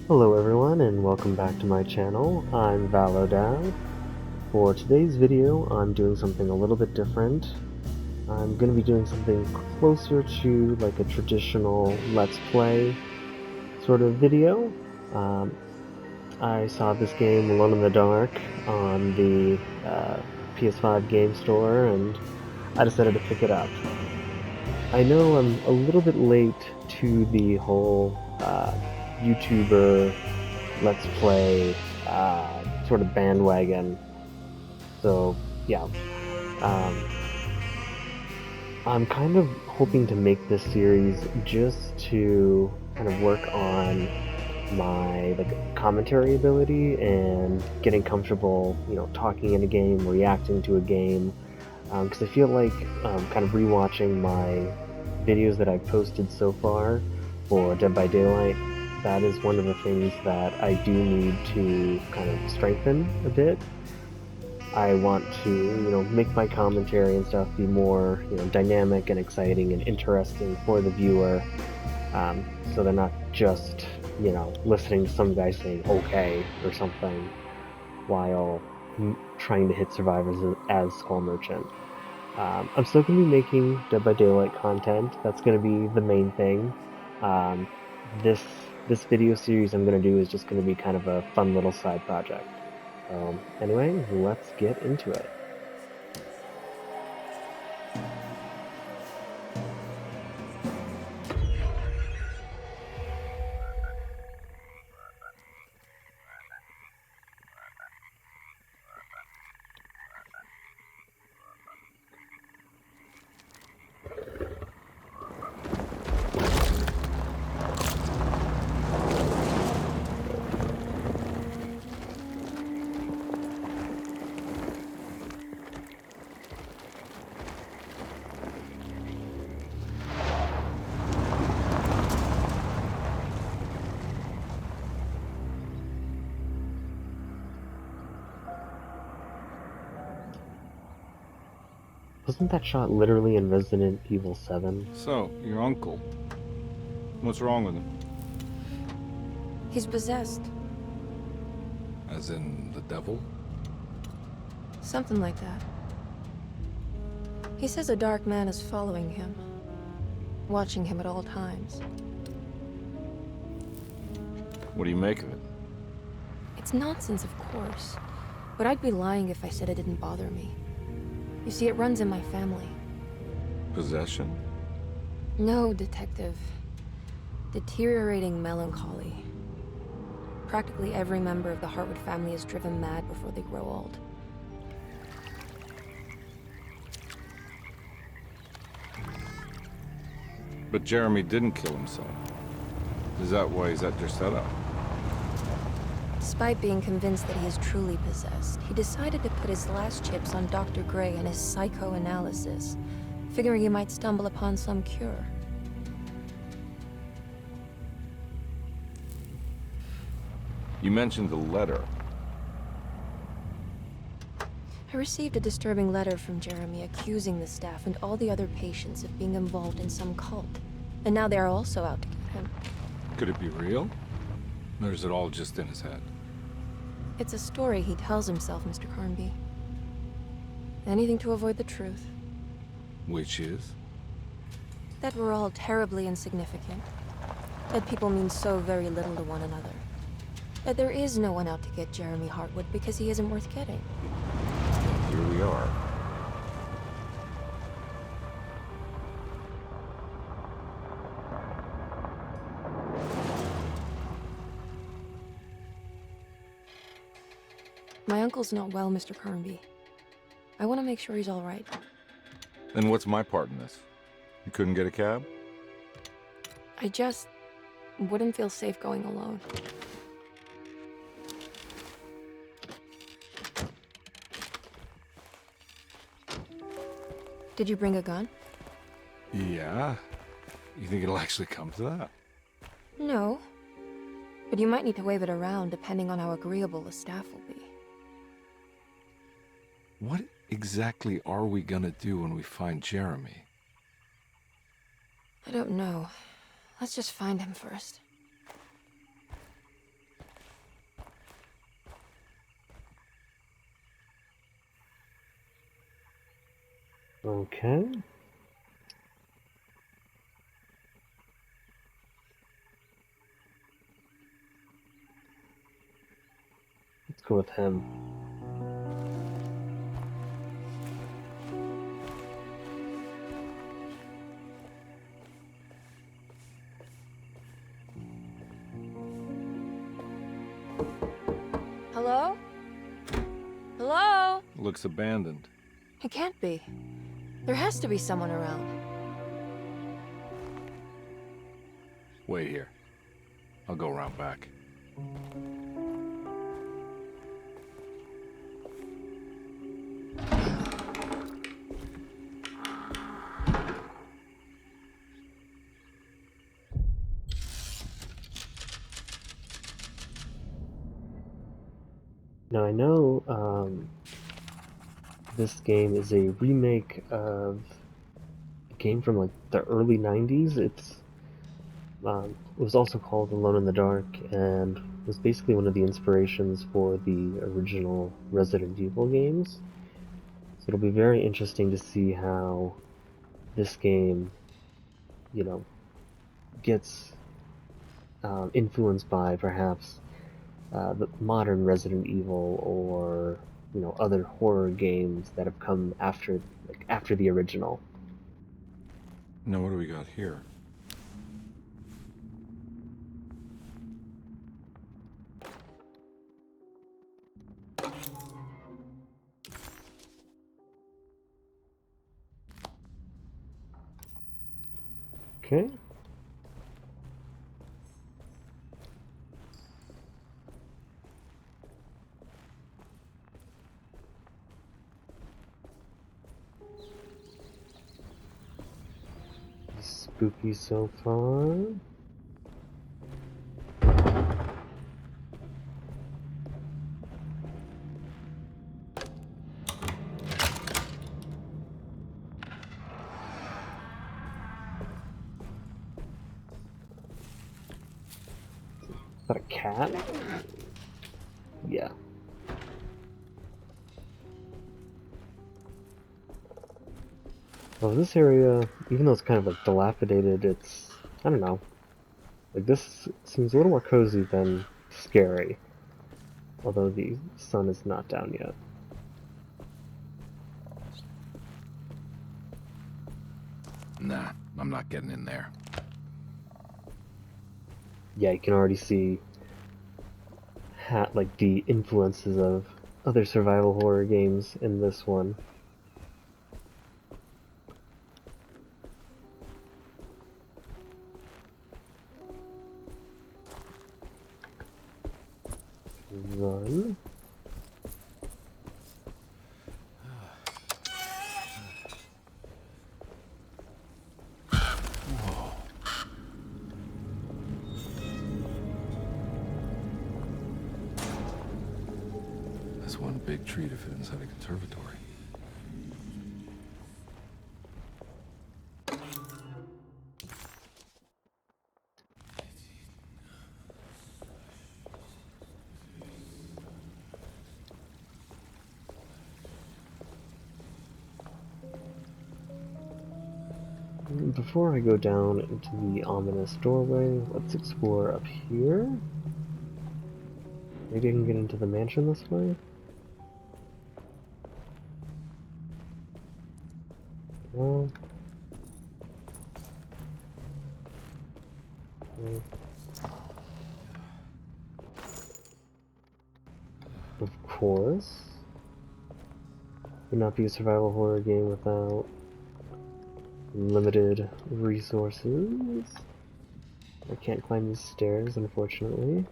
Hello everyone and welcome back to my channel. I'm Valodad. For today's video, I'm doing something a little bit different. I'm going to be doing something closer to like a traditional Let's Play sort of video. Um, I saw this game Alone in the Dark on the PS5 game store and I decided to pick it up. I know I'm a little bit late to the whole YouTuber Let's Play sort of bandwagon. So yeah, um, I'm kind of hoping to make this series just to kind of work on my like commentary ability and getting comfortable, talking in a game, reacting to a game. Because I feel like kind of rewatching my videos that I've posted so far for Dead by Daylight, that is one of the things that I do need to kind of strengthen a bit. I want to, make my commentary and stuff be more, dynamic and exciting and interesting for the viewer, so they're not just, listening to some guy saying okay or something while trying to hit survivors as Skull Merchant. I'm still going to be making Dead by Daylight content. That's going to be the main thing. Um, this this video series I'm going to do is just going to be kind of a fun little side project. Anyway, let's get into it. Wasn't that shot literally in Resident Evil 7? So, your uncle. What's wrong with him? He's possessed. As in the devil? Something like that. He says a dark man is following him, watching him at all times. What do you make of it? It's nonsense, of course, but I'd be lying if I said it didn't bother me. You see, it runs in my family. Possession? No, detective. Deteriorating melancholy. Practically every member of the Hartwood family is driven mad before they grow old. But Jeremy didn't kill himself. Is that why he's at your setup? Despite being convinced that he is truly possessed, he decided to put his last chips on Dr. Gray and his psychoanalysis, figuring he might stumble upon some cure. You mentioned the letter. I received a disturbing letter from Jeremy accusing the staff and all the other patients of being involved in some cult. And now they are also out to get him. Could it be real? Or is it all just in his head? It's a story he tells himself, Mr. Carnby. Anything to avoid the truth. Which is? That we're all terribly insignificant. That people mean so very little to one another. That there is no one out to get Jeremy Hartwood because he isn't worth getting. Here we are. My uncle's not well, Mr. Carnby. I want to make sure he's all right. Then what's my part in this? You couldn't get a cab? I just wouldn't feel safe going alone. Did you bring a gun? Yeah. You think it'll actually come to that? No. But you might need to wave it around depending on how agreeable the staff will be. What exactly are we gonna do when we find Jeremy? I don't know. Let's just find him first. Okay. Let's go with him. Hello? Hello? Looks abandoned. It can't be. There has to be someone around. Wait here. I'll go around back. Now I know this game is a remake of a game from like the early 90s. It was also called Alone in the Dark and was basically one of the inspirations for the original Resident Evil games. So it'll be very interesting to see how this game, you know, gets influenced by perhaps the modern Resident Evil or other horror games that have come after the original. Now what do we got here? Okay. Spooky so far. Is that a cat? Yeah. Well, this area, even though it's kind of like dilapidated, I don't know. Like this seems a little more cozy than scary. Although the sun is not down yet. Nah, I'm not getting in there. Yeah, you can already see like the influences of other survival horror games in this one. Run. That's one big tree to fit inside a conservatory. Before I go down into the ominous doorway, let's explore up here. Maybe I can get into the mansion this way? Well... okay. Of course. Would not be a survival horror game without limited resources. I can't climb these stairs, unfortunately.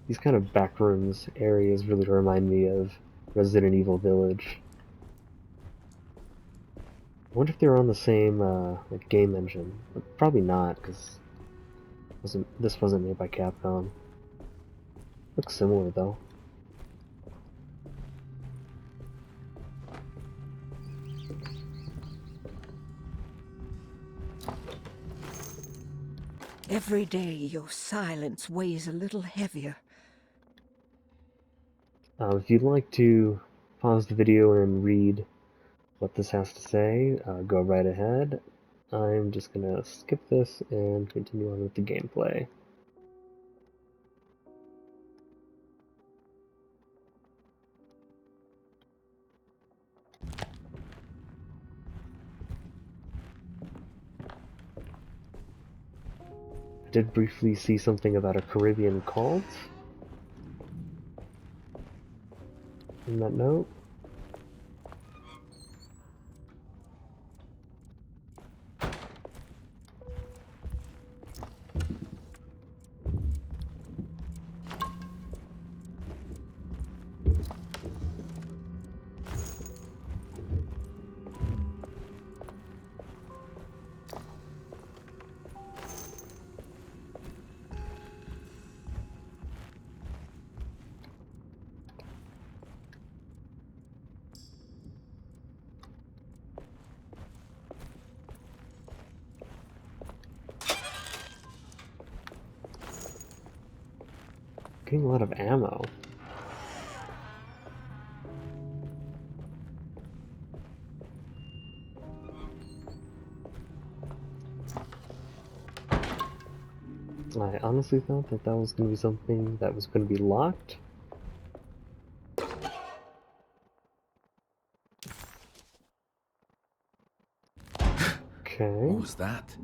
These kind of backrooms areas really remind me of Resident Evil Village. I wonder if they were on the same like game engine. But probably not, because this wasn't made by Capcom. Looks similar though. Every day your silence weighs a little heavier. If you'd like to pause the video and read what this has to say, go right ahead. I'm just gonna skip this and continue on with the gameplay. I did briefly see something about a Caribbean cult in that note. Getting a lot of ammo. I honestly thought that that was going to be something that was going to be locked. Okay. What was that?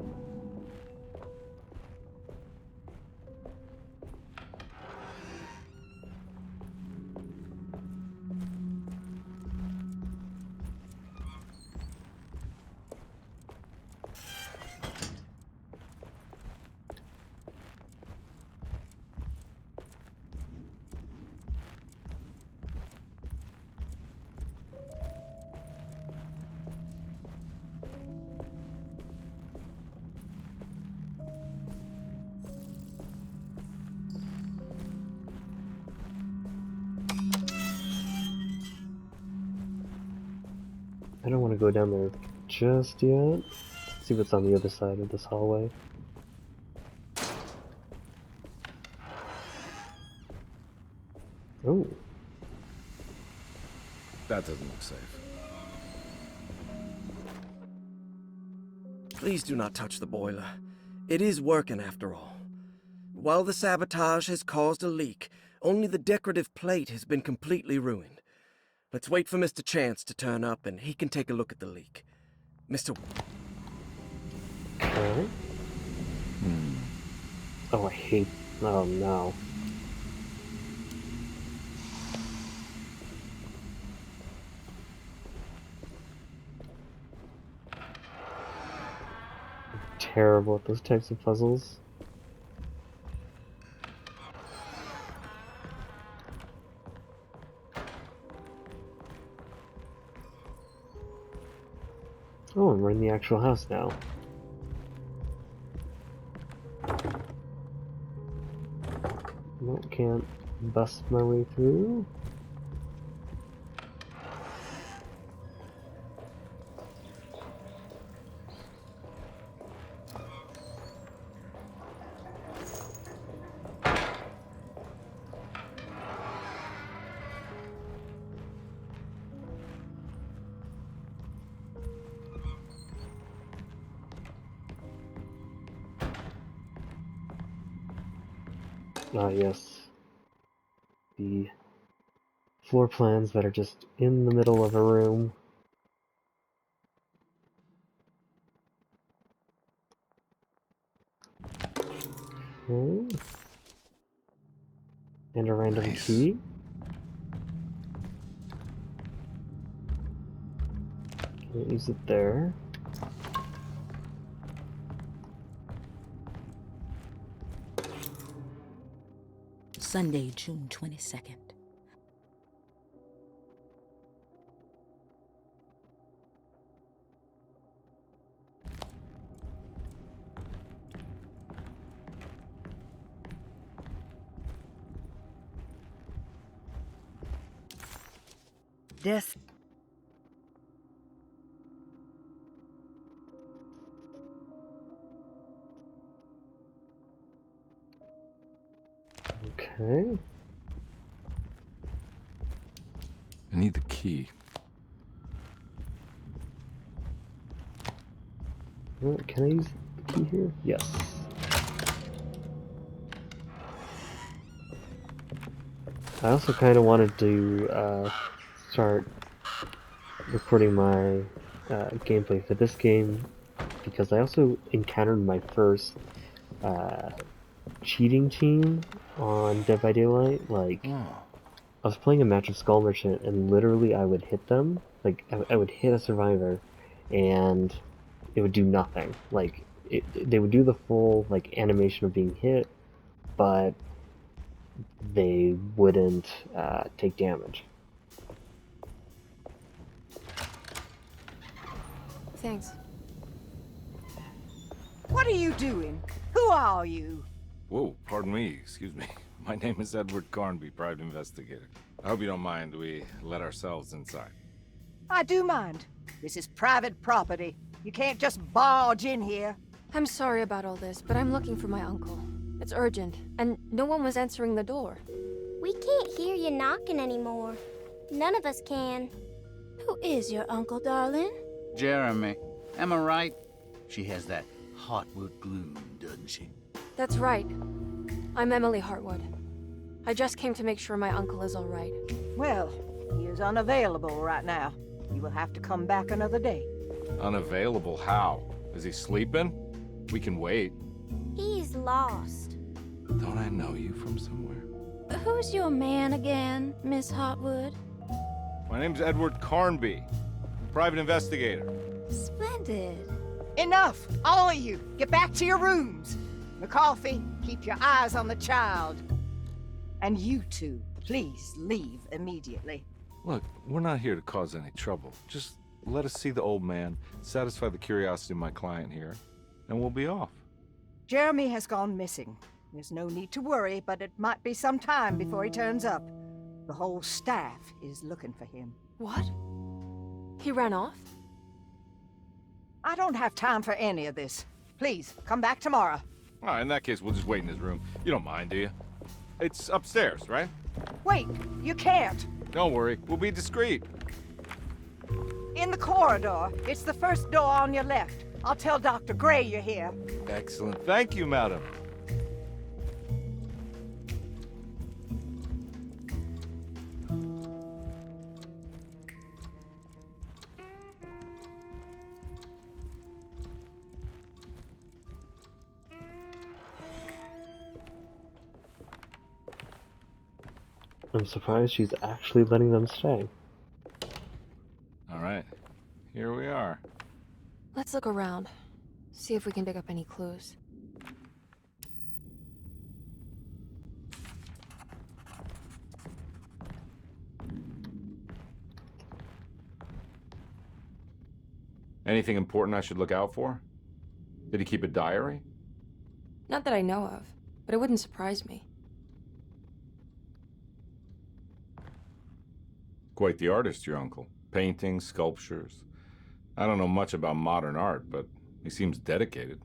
I don't want to go down there just yet. See what's on the other side of this hallway. Oh, That doesn't look safe. Please do not touch the boiler. It is working after all. While the sabotage has caused a leak, only the decorative plate has been completely ruined. Let's wait for Mr. Chance to turn up and he can take a look at the leak. Mr. okay. Oh, I hate. Oh no. Terrible at those types of puzzles. Oh, we're in the actual house now. Nope, can't bust my way through. Ah, yes. The floor plans that are just in the middle of a room. Okay. And a random Nice. key. Can't use it there. Sunday, June 22nd. Death. Okay. I need the key. Can I use the key here? Yes. I also kind of wanted to start recording my gameplay for this game because I also encountered my first cheating team on Dead by Daylight. Like, Oh. I was playing a match of Skull Merchant, and literally I would hit them. Like, I would hit a survivor, and it would do nothing. Like, they would do the full, like, animation of being hit, but they wouldn't take damage. Thanks. What are you doing? Who are you? Whoa, pardon me, excuse me. My name is Edward Carnby, private investigator. I hope you don't mind we let ourselves inside. I do mind. This is private property. You can't just barge in here. I'm sorry about all this, but I'm looking for my uncle. It's urgent, and no one was answering the door. We can't hear you knocking anymore. None of us can. Who is your uncle, darling? Jeremy. Am I right? She has that Heartwood gloom, doesn't she? That's right. I'm Emily Hartwood. I just came to make sure my uncle is all right. Well, he is unavailable right now. You will have to come back another day. Unavailable how? Is he sleeping? We can wait. He's lost. Don't I know you from somewhere? Who's your man again, Miss Hartwood? My name's Edward Carnby, private investigator. Splendid. Enough! All of you, get back to your rooms. McCarthy, keep your eyes on the child. And you two, please leave immediately. Look, we're not here to cause any trouble. Just let us see the old man, satisfy the curiosity of my client here, and we'll be off. Jeremy has gone missing. There's no need to worry, but it might be some time before he turns up. The whole staff is looking for him. What? He ran off? I don't have time for any of this. Please, come back tomorrow. All right, in that case, we'll just wait in his room. You don't mind, do you? It's upstairs, right? Wait, you can't. Don't worry, we'll be discreet. In the corridor. It's the first door on your left. I'll tell Dr. Gray you're here. Excellent. Thank you, madam. I'm surprised she's actually letting them stay. All right, here we are. Let's look around. See if we can dig up any clues. Anything important I should look out for? Did he keep a diary? Not that I know of, but it wouldn't surprise me. Quite the artist, your uncle. Paintings, sculptures. I don't know much about modern art, but he seems dedicated.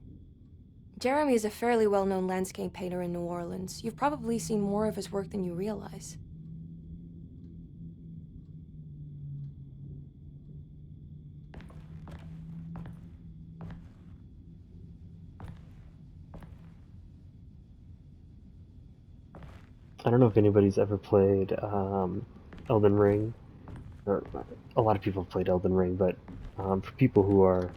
Jeremy is a fairly well-known landscape painter in New Orleans. You've probably seen more of his work than you realize. I don't know if anybody's ever played Elden Ring, or a lot of people have played Elden Ring, but for people who are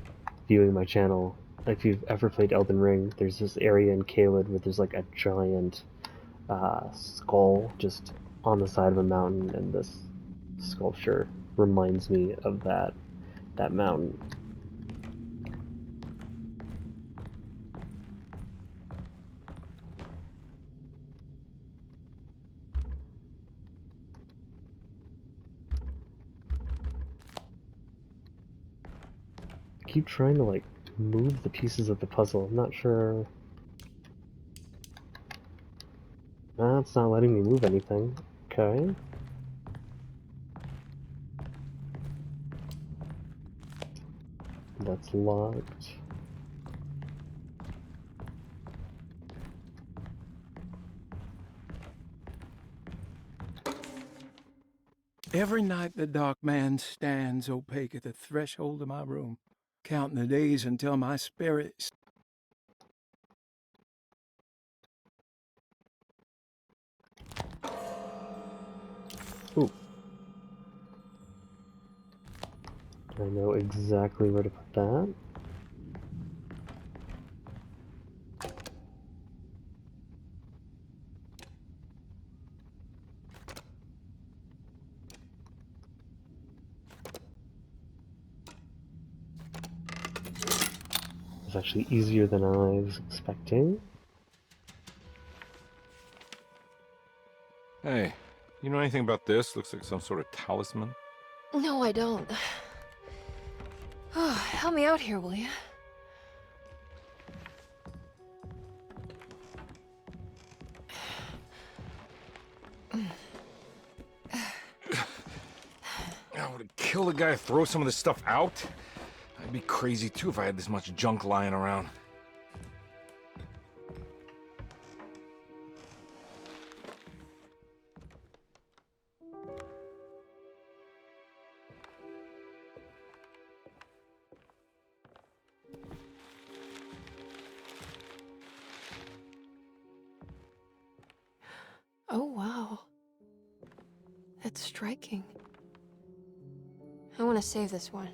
viewing my channel, if you've ever played Elden Ring, there's this area in Caelid where there's like a giant skull just on the side of a mountain, and this sculpture reminds me of that mountain. I keep trying to like move the pieces of the puzzle. I'm not sure. It's not letting me move anything. Okay. That's locked. Every night the dark man stands opaque at the threshold of my room, counting the days until my spirit... Ooh. I know exactly where to put that. It's actually easier than I was expecting. Hey, you know anything about this? Looks like some sort of talisman. No, I don't. Oh, help me out here, will you? I would kill the guy, throw some of this stuff out. I'd be crazy too if I had this much junk lying around. Oh, wow. That's striking. I want to save this one.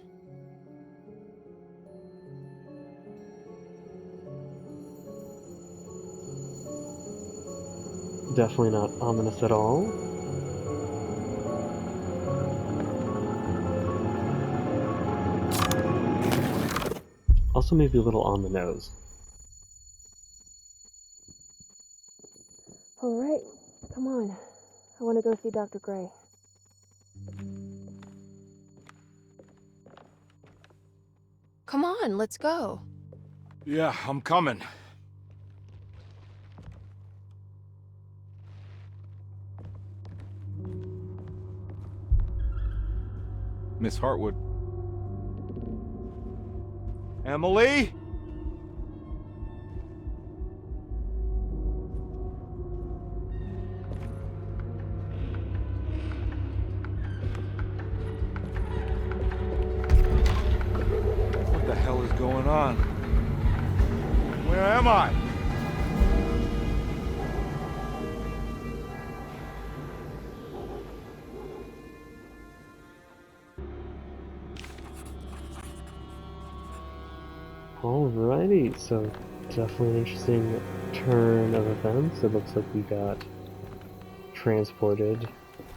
Definitely not ominous at all. Also maybe a little on the nose. All right, come on. I want to go see Dr. Gray. Come on, let's go. Yeah, I'm coming. Miss Hartwood. Emily? What the hell is going on? Where am I? Alrighty, so definitely an interesting turn of events. It looks like we got transported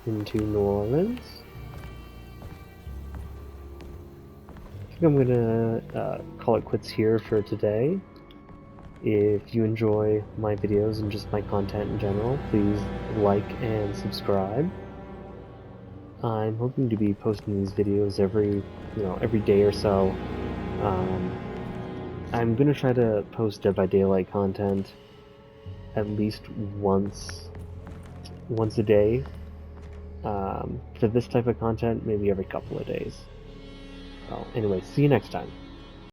into New Orleans. I think I'm gonna call it quits here for today. If you enjoy my videos and just my content in general, please like and subscribe. I'm hoping to be posting these videos every day or so. I'm gonna try to post Dead by Daylight content at least once a day. For this type of content, maybe every couple of days. Well, anyway, see you next time.